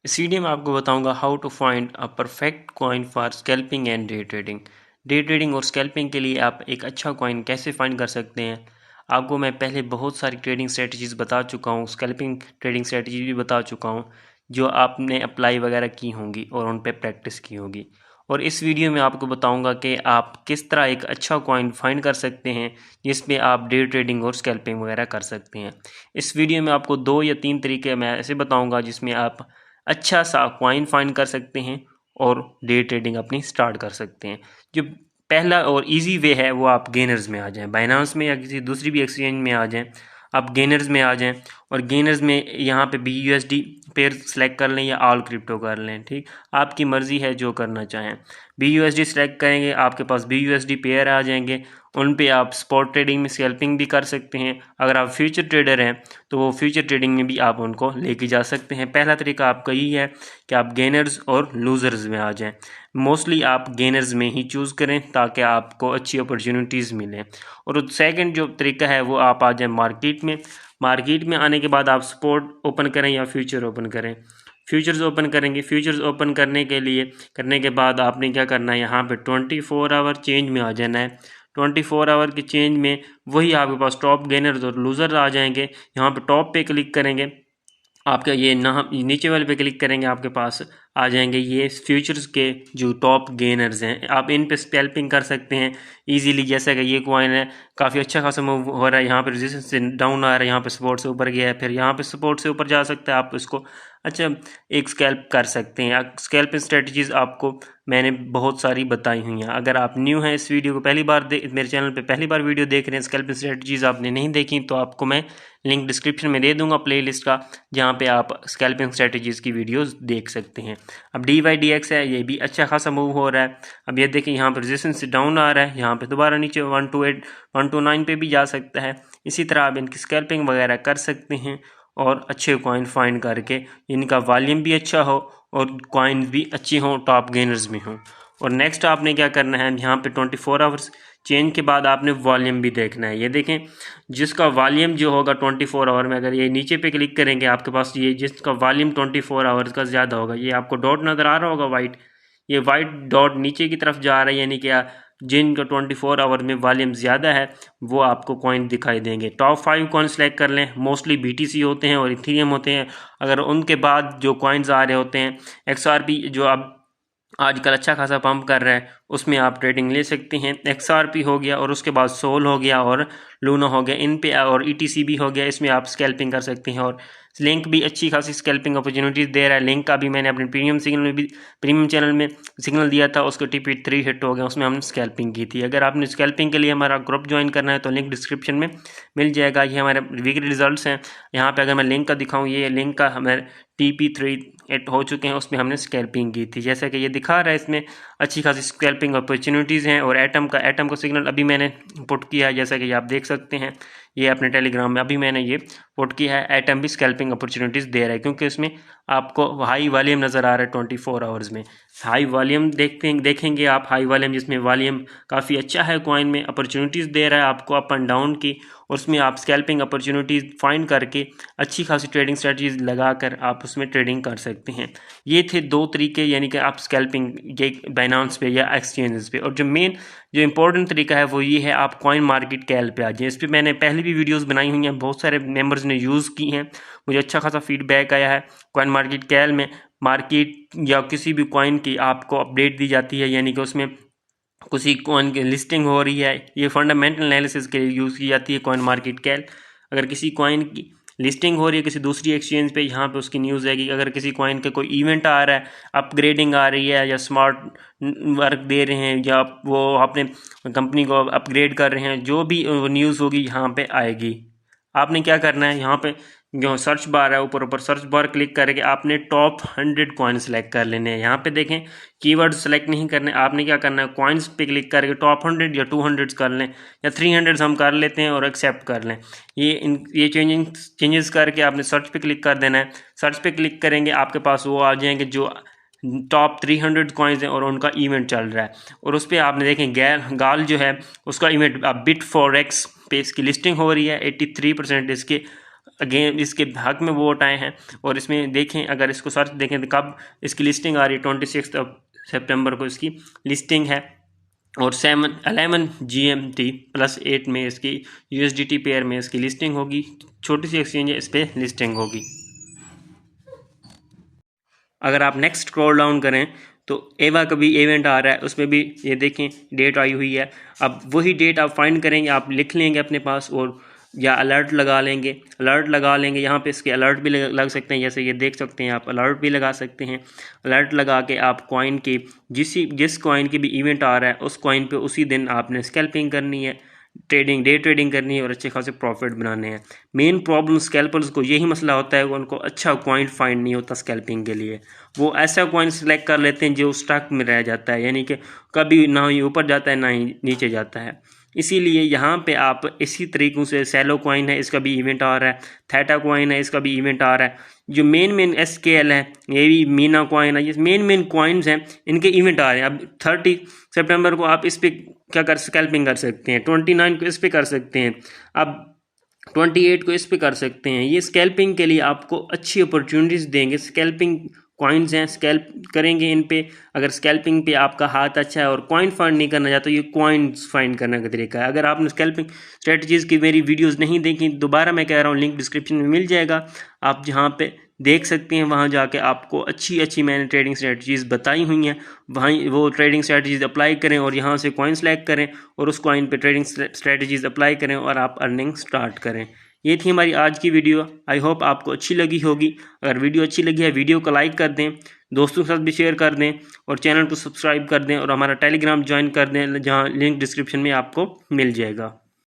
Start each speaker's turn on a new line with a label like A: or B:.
A: इस वीडियो में आपको बताऊंगा how to find a perfect coin for scalping and day trading. Day trading और स्कैल्पिंग के लिए आप एक अच्छा कॉइन कैसे फाइंड कर सकते हैं। आपको मैं पहले बहुत सारी ट्रेडिंग स्ट्रेटजीज बता चुका हूँ, स्कैल्पिंग ट्रेडिंग स्ट्रेटजी भी बता चुका हूँ जो आपने अप्लाई वगैरह की होंगी और उन पर प्रैक्टिस की होगी। और इस वीडियो में आपको बताऊंगा कि आप किस तरह एक अच्छा कॉइन फाइंड कर सकते हैं जिसमें आप डे ट्रेडिंग और स्कैल्पिंग वगैरह कर सकते हैं। इस वीडियो में आपको 2 या 3 तरीके मैं ऐसे बताऊंगा जिसमें आप अच्छा सा कॉइन फाइंड कर सकते हैं और डे ट्रेडिंग अपनी स्टार्ट कर सकते हैं। जो पहला और इजी वे है वो आप गेनर्स में आ जाएं, बाइनांस में या किसी दूसरी भी एक्सचेंज में आ जाएं। आप गेनर्स में आ जाएं और गेनर्स में यहाँ पे BUSD पेयर सेलेक्ट कर लें या ऑल क्रिप्टो कर लें। ठीक, आपकी मर्ज़ी है जो करना चाहें। BUSD सेलेक्ट करेंगे, आपके पास BUSD पेयर आ जाएंगे। उन पे आप स्पॉट ट्रेडिंग में स्कैल्पिंग भी कर सकते हैं। अगर आप फ्यूचर ट्रेडर हैं तो वो फ्यूचर ट्रेडिंग में भी आप उनको लेके जा सकते हैं। पहला तरीका आपका यही है कि आप गेनर्स और लूज़र्स में आ जाएं। मोस्टली आप गेनर्स में ही चूज़ करें ताकि आपको अच्छी अपॉर्चुनिटीज़ मिलें। और सेकंड जो तरीका है वो आप आ जाएं मार्केट में। मार्केट में आने के बाद आप स्पॉट ओपन करें या फ्यूचर ओपन करें। फ्यूचर्स ओपन करेंगे। फ्यूचर्स ओपन करने के बाद आपने क्या करना है, यहाँ पे 24 आवर चेंज में आ जाना है। 24 आवर के चेंज में वही आपके पास टॉप गेनर्स और लूज़र आ जाएंगे। यहाँ पे टॉप पे क्लिक करेंगे, आपका ये नाम नीचे वाले पे क्लिक करेंगे, आपके पास आ जाएंगे ये फ्यूचर्स के जो टॉप गेनर्स हैं। आप इन पे स्कैल्पिंग कर सकते हैं इजीली। जैसे कि ये कॉइन है, काफ़ी अच्छा खासा मूव हो रहा है। यहाँ पे रेजिस्टेंस से डाउन आ रहा है, यहाँ पे सपोर्ट से ऊपर गया है, फिर यहाँ पे सपोर्ट से ऊपर जा सकता है। आप इसको अच्छा एक स्कैल्प कर सकते हैं। स्कैल्पिंग स्ट्रेटजीज आपको मैंने बहुत सारी बताई हुई हैं। अगर आप न्यू हैं इस वीडियो को पहली बार मेरे चैनल पे पहली बार वीडियो देख रहे हैं, स्कैल्पिंग स्ट्रेटजीज आपने नहीं देखी तो आपको मैं लिंक डिस्क्रिप्शन में दे दूंगा प्लेलिस्ट का, जहाँ पे आप स्कैल्पिंग स्ट्रेटजीज की वीडियोस देख सकते हैं। अब DYDX है, ये भी अच्छा खासा मूव हो रहा है। अब ये देखें, यहाँ पर रेजिस्टेंस से डाउन आ रहा है, यहाँ पे दोबारा नीचे 128 129 पे भी जा सकता है। इसी तरह आप इनकी स्कैल्पिंग वगैरह कर सकते हैं और अच्छे कॉइन फाइंड करके इनका वॉल्यूम भी अच्छा हो और कॉइन भी अच्छी हों, टॉप गेनर्स भी हों। और नेक्स्ट आपने क्या करना है, यहाँ पे 24 आवर्स चेंज के बाद आपने वॉल्यूम भी देखना है। ये देखें, जिसका वॉल्यूम जो होगा 24 आवर में, अगर ये नीचे पे क्लिक करेंगे आपके पास ये जिसका वॉल्यूम 24 आवर्स का ज़्यादा होगा, ये आपको डॉट नज़र आ रहा होगा वाइट, ये वाइट डॉट नीचे की तरफ जा रहा है, यानी कि जिनका 24 आवर में वॉल्यूम ज़्यादा है वो आपको कॉइन दिखाई देंगे। टॉप 5 कॉइन सेलेक्ट कर लें। मोस्टली BTC होते हैं और इथेरियम होते हैं। अगर उनके बाद जो कॉइन्स आ रहे होते हैं, XRP जो अब आजकल अच्छा खासा पंप कर रहा है, उसमें आप ट्रेडिंग ले सकते हैं। XRP हो गया और उसके बाद सोल हो गया और लूना हो गया, इन पे और ETC भी हो गया, इसमें आप स्कैल्पिंग कर सकते हैं। और लिंक भी अच्छी खासी स्कैल्पिंग अपॉर्चुनिटीज़ दे रहा है। लिंक का भी मैंने अपने प्रीमियम चैनल में सिग्नल दिया था, उसको TP3 हिट हो गया, उसमें हमने स्कैल्पिंग की थी। अगर आपने स्कैल्पिंग के लिए हमारा ग्रुप ज्वाइन करना है तो लिंक डिस्क्रिप्शन में मिल जाएगा। ये हमारे वीकली रिजल्ट्स हैं। यहाँ पे अगर मैं लिंक का दिखाऊँ, ये लिंक का हमारे TP3 हिट हो चुके हैं, उसमें हमने स्कैल्पिंग की थी। जैसा कि ये दिखा रहा है, इसमें अच्छी खासी स्कैल्पिंग अपॉर्चुनिटीज़ हैं। और एटम का सिग्नल अभी मैंने पुट किया है, जैसा कि आप देख सकते हैं ये अपने टेलीग्राम में अभी मैंने ये पुट किया है। एटम भी स्कैल्पिंग अपॉर्चुनिटीज़ दे रहा है क्योंकि उसमें आपको हाई वॉल्यूम नज़र आ रहा है 24 आवर्स में। हाई वॉल्यूम देखेंगे आप, हाई वॉल्यूम जिसमें वॉल्यूम काफ़ी अच्छा है, कॉइन में अपॉर्चुनिटीज़ दे रहा है आपको अप एंड डाउन की। उसमें आप स्कैल्पिंग अपॉर्चुनिटीज़ फाइंड करके अच्छी खासी ट्रेडिंग स्ट्रेटजीज लगाकर आप उसमें ट्रेडिंग कर सकते हैं। ये थे 2 तरीके, यानी कि आप स्कैल्पिंग ये बाइनांस पे या एक्सचेंजेस पे। और जो इंपॉर्टेंट तरीका है वो ये है, आप कॉइन मार्केट कैल पे आ जाए। इस पर मैंने पहले भी वीडियोस बनाई हुई हैं, बहुत सारे मेंबर्स ने यूज़ की हैं, मुझे अच्छा खासा फीडबैक आया है। कॉइन मार्केट कैल में मार्केट या किसी भी कॉइन की आपको अपडेट दी जाती है, यानी कि उसमें किसी कॉइन की लिस्टिंग हो रही है। ये फंडामेंटल एनालिसिस के लिए यूज़ की जाती है कॉइन मार्केट कैल। अगर किसी कॉइन की लिस्टिंग हो रही है किसी दूसरी एक्सचेंज पे, यहाँ पे उसकी न्यूज़ आएगी। अगर किसी कॉइन का कोई इवेंट आ रहा है, अपग्रेडिंग आ रही है या स्मार्ट वर्क दे रहे हैं या वो अपने कंपनी को अपग्रेड कर रहे हैं, जो भी न्यूज़ होगी यहाँ पे आएगी। आपने क्या करना है, यहाँ पे जो सर्च बार है ऊपर ऊपर सर्च बार क्लिक करके आपने टॉप 100 कॉइन सेलेक्ट कर लेने हैं। यहाँ पे देखें कीवर्ड सेलेक्ट नहीं करने, आपने क्या करना है कॉइन्स पे क्लिक करके टॉप 100 या 200 कर लें या 300 हम कर लेते हैं और एक्सेप्ट कर लें। ये चेंजेस करके आपने सर्च पे क्लिक कर देना है। सर्च पे क्लिक करेंगे, आपके पास वो आ जाएंगे जो टॉप 300 कॉइन्स हैं और उनका इवेंट चल रहा है। और उस पर आपने देखें गाल जो है उसका इवेंट बिट फॉरेक्स पे इसकी लिस्टिंग हो रही है। 83% इसके अगेन इसके हक में वोट आए हैं। और इसमें देखें, अगर इसको सर्च देखें तो कब इसकी लिस्टिंग आ रही है, 26 सितंबर को इसकी लिस्टिंग है। और 11 GMT +8 में इसकी USDT पेयर में इसकी लिस्टिंग होगी। छोटी सी एक्सचेंज है, इस पर लिस्टिंग होगी। अगर आप नेक्स्ट स्क्रॉल डाउन करें तो एवा का भी इवेंट आ रहा है, उसमें भी ये देखें डेट आई हुई है। अब वही डेट आप फाइंड करेंगे, आप लिख लेंगे अपने पास और या अलर्ट लगा लेंगे। यहाँ पे इसके अलर्ट भी लग सकते हैं, जैसे ये देख सकते हैं आप, अलर्ट भी लगा सकते हैं। अलर्ट लगा के आप कॉइन की जिस कॉइन की भी इवेंट आ रहा है उस कॉइन पे उसी दिन आपने स्कैल्पिंग करनी है, डे ट्रेडिंग करनी है और अच्छे खासे प्रॉफिट बनाने हैं। मेन प्रॉब्लम स्कैल्पर्स को यही मसला होता है कि उनको अच्छा कॉइन फाइंड नहीं होता स्कैल्पिंग के लिए। वो ऐसा कॉइन सिलेक्ट कर लेते हैं जो स्टॉक में रह जाता है, यानी कि कभी ना ही ऊपर जाता है ना ही नीचे जाता है। इसीलिए यहाँ पे आप इसी तरीक़ों से सैलो कॉइन है, इसका भी इवेंट आ रहा है, थेटा कॉइन है, इसका भी इवेंट आ रहा है। जो मेन SKL है, ये भी मीना कॉइन है, ये मेन कॉइन्स हैं, इनके इवेंट आ रहे हैं। अब 30 सितंबर को आप इस पर क्या कर स्कैल्पिंग कर सकते हैं, 29 को इस पर कर सकते हैं, अब 28 को इस पे कर सकते हैं। ये स्कैल्पिंग के लिए आपको अच्छी अपॉर्चुनिटीज़ देंगे। स्कैल्पिंग कॉइन्स हैं, स्कैल्प करेंगे इन पे। अगर स्कैल्पिंग पे आपका हाथ अच्छा है और कॉइन फाइंड नहीं करना चाहते, ये कॉइन्स फाइंड करने का तरीका है। अगर आपने स्कैल्पिंग स्ट्रेटजीज़ की मेरी वीडियोस नहीं देखी, दोबारा मैं कह रहा हूँ, लिंक डिस्क्रिप्शन में मिल जाएगा, आप जहाँ पे देख सकते हैं। वहाँ जाके आपको अच्छी मैंने ट्रेडिंग स्ट्रेटजीज़ बताई हुई हैं, वहीं वो ट्रेडिंग स्ट्रेटजीज़ अप्लाई करें और यहाँ से कॉइन सेलेक्ट करें और उस कॉइन पे ट्रेडिंग स्ट्रेटजीज़ अप्लाई करें और आप अर्निंग स्टार्ट करें। ये थी हमारी आज की वीडियो। आई होप आपको अच्छी लगी होगी। अगर वीडियो अच्छी लगी है, वीडियो को लाइक कर दें, दोस्तों के साथ भी शेयर कर दें और चैनल को सब्सक्राइब कर दें और हमारा टेलीग्राम ज्वाइन कर दें, जहाँ लिंक डिस्क्रिप्शन में आपको मिल जाएगा।